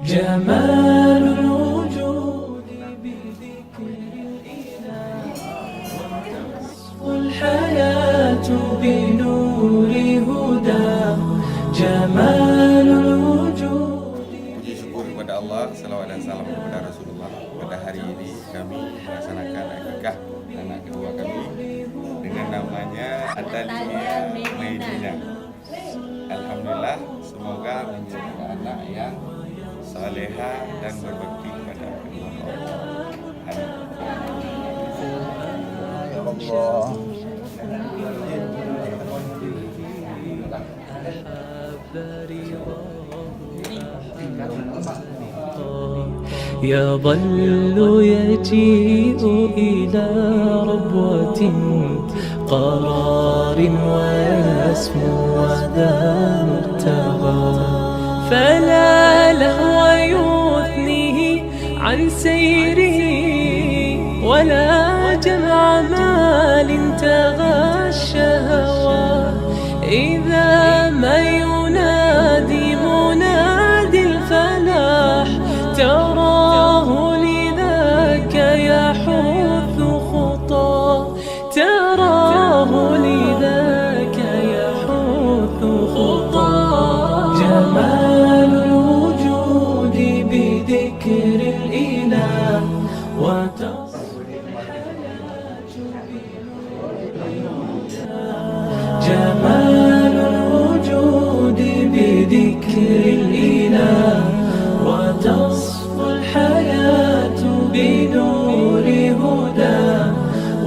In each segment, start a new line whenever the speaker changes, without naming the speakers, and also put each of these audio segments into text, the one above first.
جمال الوجود بذكر الإله وتصفو الحياة بنور هداه جمال الوجود.
Puji syukur kepada Allah, salawat dan salam kepada Rasulullah. Pada hari ini kami melaksanakan akikah anak kedua kami dengan namanya Atalia Medina. Alhamdulillah, semoga menjadi anak yang salehah dan berbakti kepada kedua orang.
يظل يجيء إلى ربوة قرار ويسمو وذا مرتغى فلا لهو يثنيه عن سيره ولا جمع مال تغى الشهوى إذا ما ينادي منادي الفلاح تراه لذاك يحث خطاه تراه لذاك يحث خطاه جمال الوجود بذكر الإله جمال الوجود بذكر الإله وتصفو الحياة بنور هداه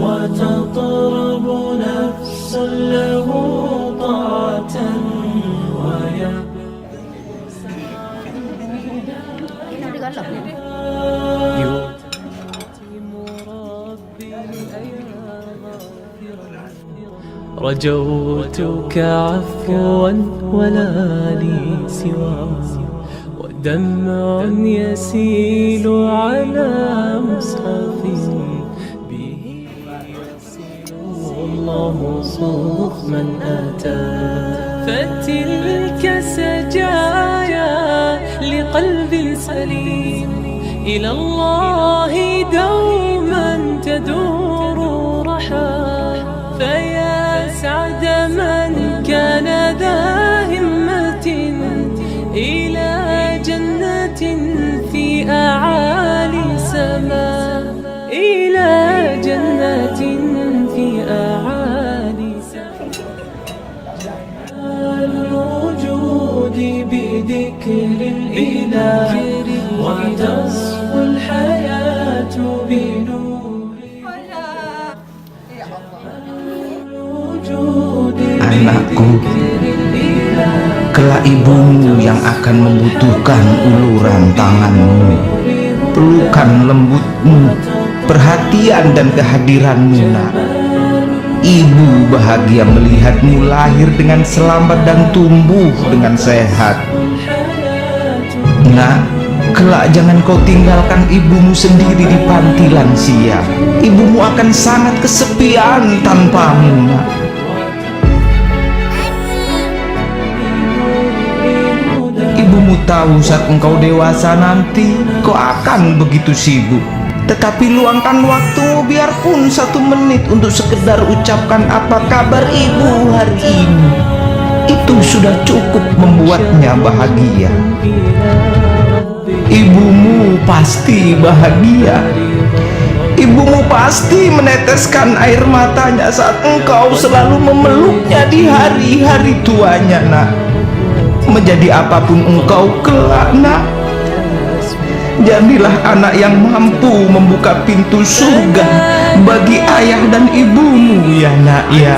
وتطرب نفس له طاعة رجوتك عفوا ولا لي سوى ودمع يسيل على مصحف به يسير الله صوف من أتى فتلك سجايا لقلب سليم إلى الله دوما تدور رحاه فيا سعد من كان ذا همة إلى جنة في أعالي سماء إلى جنة في أعالي سماء الوجود بذكر الإله وتصفو الحياة بنور
Anakku, kelak ibumu yang akan membutuhkan uluran tanganmu, pelukan lembutmu, perhatian dan kehadiranmu, nak. Ibu bahagia melihatmu lahir dengan selamat dan tumbuh dengan sehat. Nak, kelak jangan kau tinggalkan ibumu sendiri di panti lansia. Ibumu akan sangat kesepian tanpamu, nak. Ibumu tahu saat engkau dewasa nanti kau akan begitu sibuk. Tetapi luangkan waktu biarpun 1 menit untuk sekedar ucapkan apa kabar ibu hari ini. Itu sudah cukup membuatnya bahagia. Ibumu pasti bahagia. Ibumu pasti meneteskan air matanya saat engkau selalu memeluknya di hari-hari tuanya, nak. Menjadi apapun engkau kelak, nak, jadilah anak yang mampu membuka pintu surga bagi ayah dan ibumu, ya nak, ya.